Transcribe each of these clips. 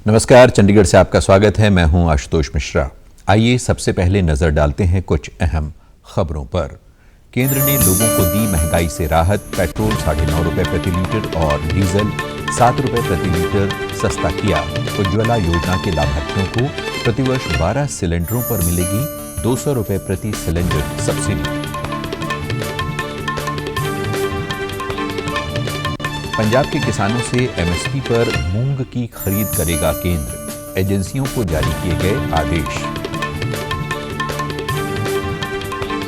नमस्कार, चंडीगढ़ से आपका स्वागत है। मैं हूं आशुतोष मिश्रा। आइए सबसे पहले नजर डालते हैं कुछ अहम खबरों पर। केंद्र ने लोगों को दी महंगाई से राहत। पेट्रोल 9.5 रुपए प्रति लीटर और डीजल 7 रुपए प्रति लीटर सस्ता किया। उज्ज्वला योजना के लाभार्थियों को प्रतिवर्ष 12 सिलेंडरों पर मिलेगी 200 रुपए प्रति सिलेंडर सब्सिडी। पंजाब के किसानों से एमएसपी पर मूंग की खरीद करेगा केंद्र। एजेंसियों को जारी किए गए आदेश।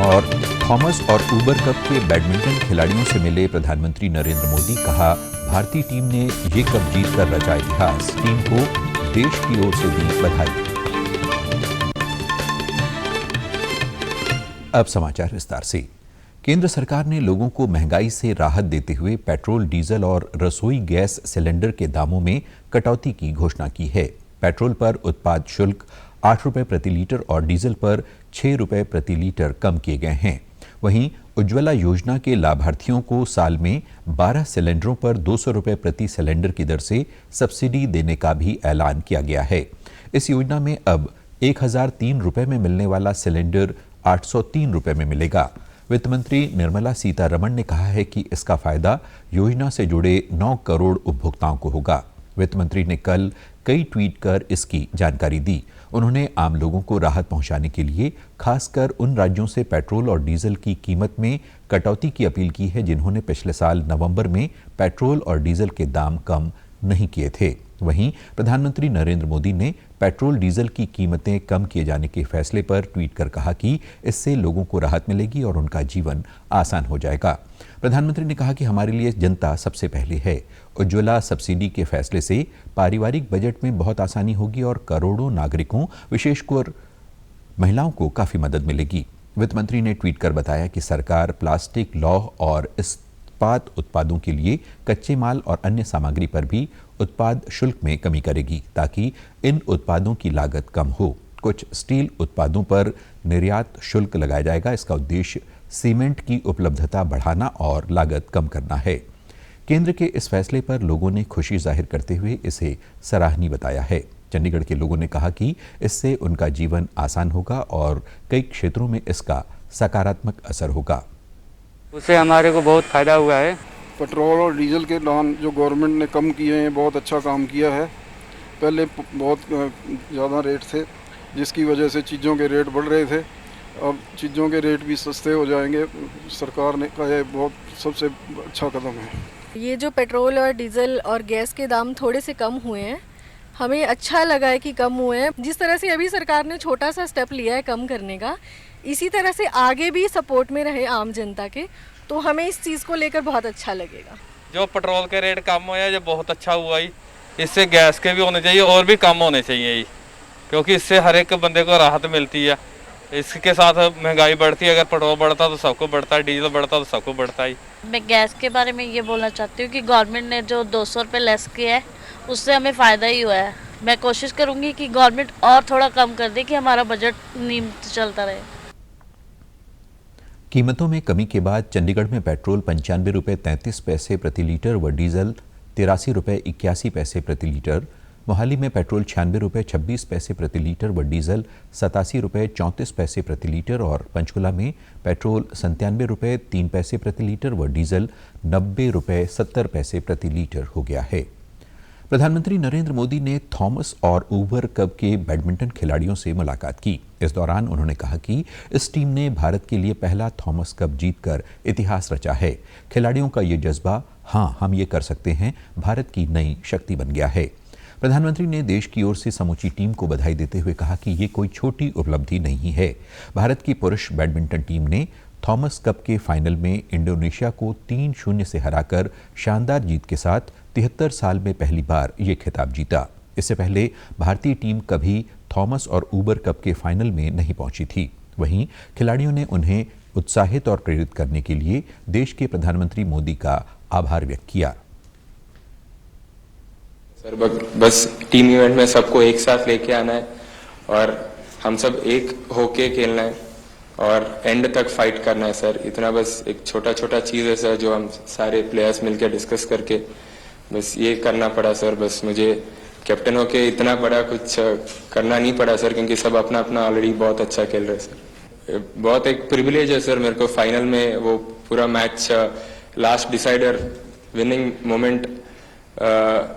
और थॉमस और उबर कप के बैडमिंटन खिलाड़ियों से मिले प्रधानमंत्री नरेंद्र मोदी। कहा, भारतीय टीम ने ये कप जीतकर रचा इतिहास। टीम को देश की ओर से दी बधाई। अब समाचार विस्तार से। केंद्र सरकार ने लोगों को महंगाई से राहत देते हुए पेट्रोल, डीजल और रसोई गैस सिलेंडर के दामों में कटौती की घोषणा की है। पेट्रोल पर उत्पाद शुल्क 8 रुपए प्रति लीटर और डीजल पर 6 रुपए प्रति लीटर कम किए गए हैं। वहीं उज्ज्वला योजना के लाभार्थियों को साल में 12 सिलेंडरों पर 200 रुपए प्रति सिलेंडर की दर से सब्सिडी देने का भी ऐलान किया गया है। इस योजना में अब 1003 रुपए में मिलने वाला सिलेंडर 803 रुपए में मिलेगा। वित्त मंत्री निर्मला सीतारमण ने कहा है कि इसका फायदा योजना से जुड़े 9 करोड़ उपभोक्ताओं को होगा। वित्त मंत्री ने कल कई ट्वीट कर इसकी जानकारी दी। उन्होंने आम लोगों को राहत पहुंचाने के लिए खासकर उन राज्यों से पेट्रोल और डीजल की कीमत में कटौती की अपील की है जिन्होंने पिछले साल नवंबर में पेट्रोल और डीजल के दाम कम नहीं किए थे। वहीं प्रधानमंत्री नरेंद्र मोदी ने पेट्रोल डीजल की कीमतें कम किए जाने के फैसले पर ट्वीट कर कहा कि इससे लोगों को राहत मिलेगी और उनका जीवन आसान हो जाएगा। प्रधानमंत्री ने कहा कि हमारे लिए जनता सबसे पहले है। उज्ज्वला सब्सिडी के फैसले से पारिवारिक बजट में बहुत आसानी होगी और करोड़ों नागरिकों, विशेषकर महिलाओं को काफी मदद मिलेगी। वित्त मंत्री ने ट्वीट कर बताया कि सरकार प्लास्टिक, लौह और इस्पात उत्पादों के लिए कच्चे माल और अन्य सामग्री पर भी उत्पाद शुल्क में कमी करेगी ताकि इन उत्पादों की लागत कम हो। कुछ स्टील उत्पादों पर निर्यात शुल्क लगाया जाएगा। इसका उद्देश्य सीमेंट की उपलब्धता बढ़ाना और लागत कम करना है। केंद्र के इस फैसले पर लोगों ने खुशी जाहिर करते हुए इसे सराहनीय बताया है। चंडीगढ़ के लोगों ने कहा कि इससे उनका जीवन आसान होगा और कई क्षेत्रों में इसका सकारात्मक असर होगा। उससे हमारे को बहुत फायदा हुआ है। पेट्रोल और डीजल के दाम जो गवर्नमेंट ने कम किए हैं, बहुत अच्छा काम किया है। पहले बहुत ज़्यादा रेट थे जिसकी वजह से चीज़ों के रेट बढ़ रहे थे। अब चीज़ों के रेट भी सस्ते हो जाएंगे। सरकार ने का यह बहुत सबसे अच्छा कदम है। ये जो पेट्रोल और डीजल और गैस के दाम थोड़े से कम हुए हैं, हमें अच्छा लगा है कि कम हुए हैं। जिस तरह से अभी सरकार ने छोटा सा स्टेप लिया है कम करने का, इसी तरह से आगे भी सपोर्ट में रहे आम जनता के, तो हमें इस चीज़ को लेकर बहुत अच्छा लगेगा। जो पेट्रोल के रेट कम हुए हैं, जो बहुत अच्छा हुआ ही। इससे गैस के भी होने चाहिए और भी कम होने चाहिए ही, क्योंकि इससे हर एक बंदे को राहत मिलती है। इसके साथ महंगाई बढ़ती है। अगर पेट्रोल बढ़ता तो सबको बढ़ता है, डीजल बढ़ता तो सबको बढ़ता है। मैं गैस के बारे में ये बोलना चाहती हूँ कि गवर्नमेंट ने जो 200 रुपये लेस किया है उससे हमें फ़ायदा ही हुआ है। मैं कोशिश करूँगी कि गवर्नमेंट और थोड़ा कम कर दे कि हमारा बजट नियमित चलता रहे। कीमतों में कमी के बाद चंडीगढ़ में पेट्रोल 95 रुपये 33 पैसे प्रति लीटर व डीजल 83 रुपये 81 पैसे प्रति लीटर, मोहाली में पेट्रोल 96 रुपये 26 पैसे प्रति लीटर व डीजल 87 रुपये 34 पैसे प्रति लीटर और पंचकुला में पेट्रोल 97 रुपये 3 पैसे प्रति लीटर व डीजल 90 रुपये 70 पैसे प्रति लीटर हो गया है। प्रधानमंत्री नरेंद्र मोदी ने थॉमस और उबर कप के बैडमिंटन खिलाड़ियों से मुलाकात की। इस दौरान उन्होंने कहा कि इस टीम ने भारत के लिए पहला थॉमस कप जीतकर इतिहास रचा है। खिलाड़ियों का ये जज्बा, हाँ हम ये कर सकते हैं, भारत की नई शक्ति बन गया है। प्रधानमंत्री ने देश की ओर से समूची टीम को बधाई देते हुए कहा कि ये कोई छोटी उपलब्धि नहीं है। भारत की पुरुष बैडमिंटन टीम ने थॉमस कप के फाइनल में इंडोनेशिया को 3-0 से हराकर शानदार जीत के साथ 73 साल में पहली बार ये खिताब जीता। इससे पहले भारतीय टीम कभी थॉमस और उबर कप के फाइनल में नहीं पहुंची थी। वहीं खिलाड़ियों ने उन्हें उत्साहित और प्रेरित करने के लिए देश के प्रधानमंत्री मोदी का आभार व्यक्त किया। सर बस टीम इवेंट में सबको एक साथ लेके आना है और हम सब एक होके खेलना है और एंड तक फाइट करना है सर। इतना बस एक छोटा छोटा चीज़ है सर जो हम सारे प्लेयर्स मिलकर डिस्कस करके बस ये करना पड़ा सर। बस मुझे कैप्टन होके इतना बड़ा कुछ करना नहीं पड़ा सर, क्योंकि सब अपना अपना ऑलरेडी बहुत अच्छा खेल रहे सर। बहुत एक प्रिविलेज है सर मेरे को फाइनल में वो पूरा match last decider winning moment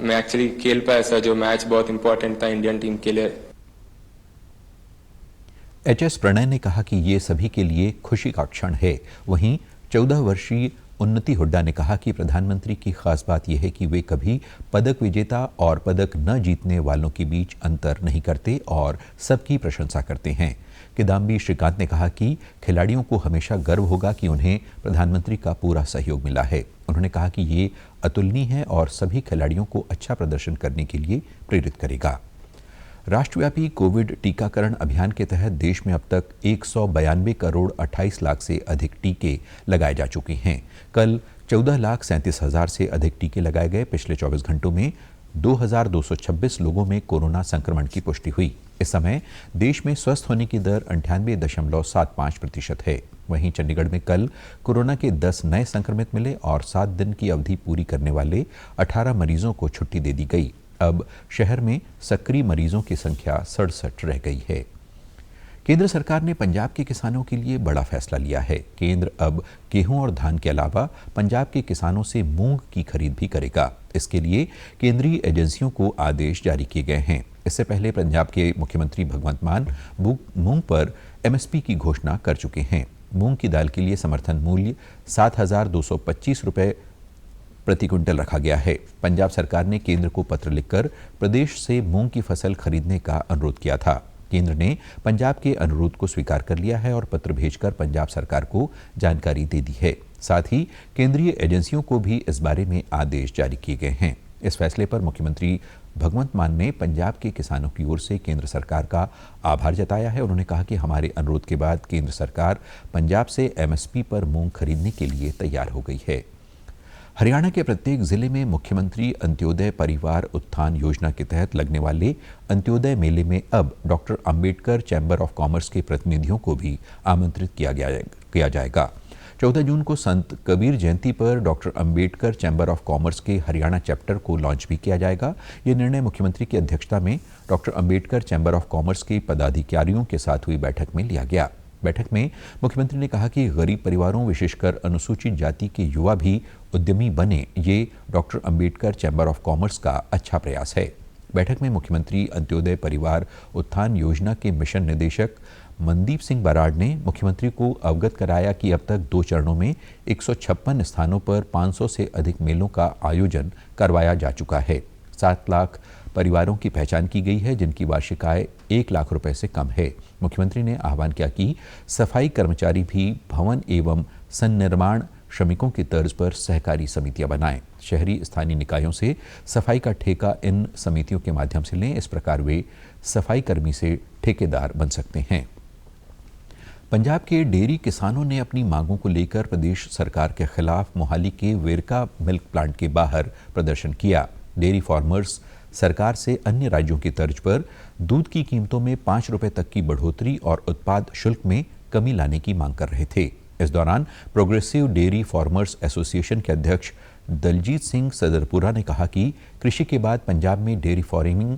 में एक्चुअली खेल पाया सर, जो मैच बहुत इंपॉर्टेंट था इंडियन टीम के लिए। एचएस प्रणय ने कहा कि ये सभी के लिए खुशी का क्षण है। वहीं 14 वर्षीय उन्नति हुड्डा ने कहा कि प्रधानमंत्री की खास बात यह है कि वे कभी पदक विजेता और पदक न जीतने वालों के बीच अंतर नहीं करते और सबकी प्रशंसा करते हैं। किदाम्बी श्रीकांत ने कहा कि खिलाड़ियों को हमेशा गर्व होगा कि उन्हें प्रधानमंत्री का पूरा सहयोग मिला है। उन्होंने कहा कि ये अतुलनीय है और सभी खिलाड़ियों को अच्छा प्रदर्शन करने के लिए प्रेरित करेगा। राष्ट्रव्यापी कोविड टीकाकरण अभियान के तहत देश में अब तक 192 करोड़ 28 लाख से अधिक टीके लगाए जा चुके हैं। कल 14,37,000 से अधिक टीके लगाए गए। पिछले 24 घंटों में 2,226 लोगों में कोरोना संक्रमण की पुष्टि हुई। इस समय देश में स्वस्थ होने की दर 98.75% है। वहीं चंडीगढ़ में कल कोरोना के 10 नए संक्रमित मिले और 7 दिन की अवधि पूरी करने वाले 18 मरीजों को छुट्टी दे दी गई। अब शहर में सक्रिय मरीजों की संख्या 67 रह गई है। केंद्र सरकार ने पंजाब के किसानों के लिए बड़ा फैसला लिया है। केंद्र अब गेहूं और धान के अलावा पंजाब के किसानों से मूंग की खरीद भी करेगा। इसके लिए केंद्रीय एजेंसियों को आदेश जारी किए गए हैं। इससे पहले पंजाब के मुख्यमंत्री भगवंत मान मूंग पर एमएसपी की घोषणा कर चुके हैं। मूंग की दाल के लिए समर्थन मूल्य 7,225 रुपये प्रति क्विंटल रखा गया है। पंजाब सरकार ने केंद्र को पत्र लिखकर प्रदेश से मूंग की फसल खरीदने का अनुरोध किया था। केंद्र ने पंजाब के अनुरोध को स्वीकार कर लिया है और पत्र भेजकर पंजाब सरकार को जानकारी दे दी है। साथ ही केंद्रीय एजेंसियों को भी इस बारे में आदेश जारी किए गए हैं। इस फैसले पर मुख्यमंत्री भगवंत मान ने पंजाब के किसानों की ओर से केंद्र सरकार का आभार जताया है। उन्होंने कहा कि हमारे अनुरोध के बाद केंद्र सरकार पंजाब से एमएसपी पर मूंग खरीदने के लिए तैयार हो गई है। हरियाणा के प्रत्येक जिले में मुख्यमंत्री अंत्योदय परिवार उत्थान योजना के तहत लगने वाले अंत्योदय मेले में अब doctor Ambedkar chamber of commerce के प्रतिनिधियों को भी आमंत्रित किया जाएगा। 14 जून को संत कबीर जयंती पर doctor Ambedkar chamber of commerce के हरियाणा चैप्टर को लॉन्च भी किया जाएगा। ये निर्णय मुख्यमंत्री की अध्यक्षता में doctor Ambedkar chamber of commerce के पदाधिकारियों के साथ हुई बैठक में लिया गया। बैठक में मुख्यमंत्री ने कहा कि गरीब परिवारों विशेषकर अनुसूचित जाति के युवा भी उद्यमी बने, ये doctor Ambedkar chamber of commerce का अच्छा प्रयास है। बैठक में मुख्यमंत्री अंत्योदय परिवार उत्थान योजना के मिशन निदेशक मनदीप सिंह बराड़ ने मुख्यमंत्री को अवगत कराया कि अब तक 2 चरणों में 156 स्थानों पर 500 से अधिक मेलों का आयोजन करवाया जा चुका है। 7 लाख परिवारों की पहचान की गई है जिनकी वार्षिक आय 1 लाख रुपए से कम है। मुख्यमंत्री ने आह्वान किया कि सफाई कर्मचारी भी भवन एवं सन्निर्माण श्रमिकों की तर्ज पर सहकारी समितियां बनाएं। शहरी स्थानीय निकायों से सफाई का ठेका इन समितियों के माध्यम से लें। इस प्रकार वे सफाई कर्मी से ठेकेदार बन सकते हैं। पंजाब के डेयरी किसानों ने अपनी मांगों को लेकर प्रदेश सरकार के खिलाफ मोहाली के वेरका मिल्क प्लांट के बाहर प्रदर्शन किया। डेयरी फार्मर्स सरकार से अन्य राज्यों की तर्ज पर दूध की कीमतों में 5 रुपए तक की बढ़ोतरी और उत्पाद शुल्क में कमी लाने की मांग कर रहे थे। इस दौरान प्रोग्रेसिव डेयरी फार्मर्स एसोसिएशन के अध्यक्ष दलजीत सिंह सदरपुरा ने कहा कि कृषि के बाद पंजाब में डेयरी फार्मिंग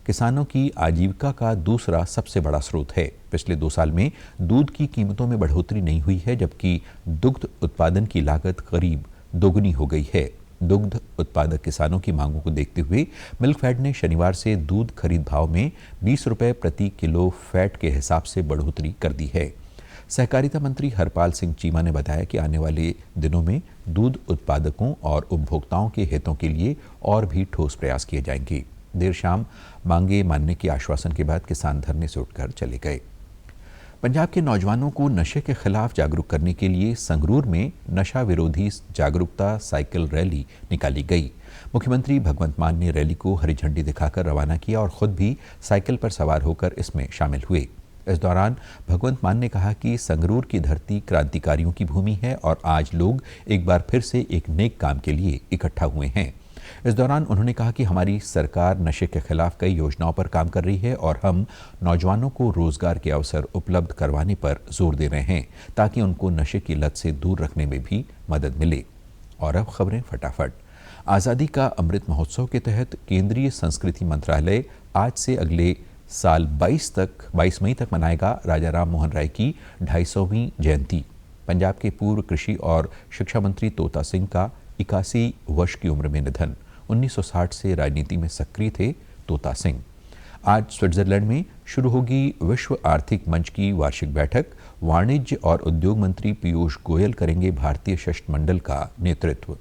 किसानों की आजीविका का दूसरा सबसे बड़ा स्रोत है। पिछले 2 साल में दूध की कीमतों में बढ़ोतरी नहीं हुई है, जबकि दुग्ध उत्पादन की लागत करीब दोगुनी हो गई है। दुग्ध उत्पादक किसानों की मांगों को देखते हुए मिल्कफेड ने शनिवार से दूध खरीद भाव में 20 रुपए प्रति किलो फैट के हिसाब से बढ़ोतरी कर दी है। सहकारिता मंत्री हरपाल सिंह चीमा ने बताया कि आने वाले दिनों में दूध उत्पादकों और उपभोक्ताओं के हितों के लिए और भी ठोस प्रयास किए जाएंगे। देर शाम मांगे मानने के आश्वासन के बाद किसान धरने से उठकर चले गए। पंजाब के नौजवानों को नशे के खिलाफ जागरूक करने के लिए संगरूर में नशा विरोधी जागरूकता साइकिल रैली निकाली गई। मुख्यमंत्री भगवंत मान ने रैली को हरी झंडी दिखाकर रवाना किया और खुद भी साइकिल पर सवार होकर इसमें शामिल हुए। इस दौरान भगवंत मान ने कहा कि संगरूर की धरती क्रांतिकारियों की भूमि है और आज लोग एक बार फिर से एक नेक काम के लिए इकट्ठा हुए हैं। इस दौरान उन्होंने कहा कि हमारी सरकार नशे के खिलाफ कई योजनाओं पर काम कर रही है और हम नौजवानों को रोजगार के अवसर उपलब्ध करवाने पर जोर दे रहे हैं ताकि उनको नशे की लत से दूर रखने में भी मदद मिले। और अब खबरें फटाफट। आज़ादी का अमृत महोत्सव के तहत केंद्रीय संस्कृति मंत्रालय आज से अगले साल 22 मई तक मनाएगा राजा राम मोहन राय की 250वीं जयंती। पंजाब के पूर्व कृषि और शिक्षा मंत्री तोता सिंह का 81 वर्ष की उम्र में निधन। 1960 से राजनीति में सक्रिय थे तोता सिंह। आज स्विट्जरलैंड में शुरू होगी विश्व आर्थिक मंच की वार्षिक बैठक। वाणिज्य और उद्योग मंत्री पीयूष गोयल करेंगे भारतीय शिष्टमंडल का नेतृत्व।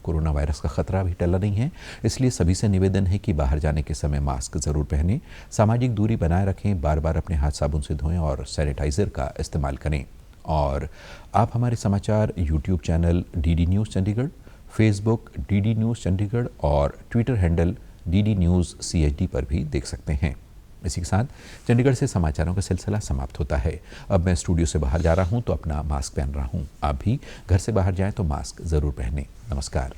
कोरोना वायरस का खतरा भी टला नहीं है, इसलिए सभी से निवेदन है कि बाहर जाने के समय मास्क जरूर पहनें, सामाजिक दूरी बनाए रखें, बार बार अपने हाथ साबुन से धोएं और सैनिटाइजर का इस्तेमाल करें। और आप हमारे समाचार YouTube channel DD news Chandigarh, Facebook DD news Chandigarh और Twitter handle DD news CHD पर भी देख सकते हैं। इसी के साथ चंडीगढ़ से समाचारों का सिलसिला समाप्त होता है। अब मैं स्टूडियो से बाहर जा रहा हूं तो अपना मास्क पहन रहा हूं। आप भी घर से बाहर जाएं तो मास्क जरूर पहनें। नमस्कार।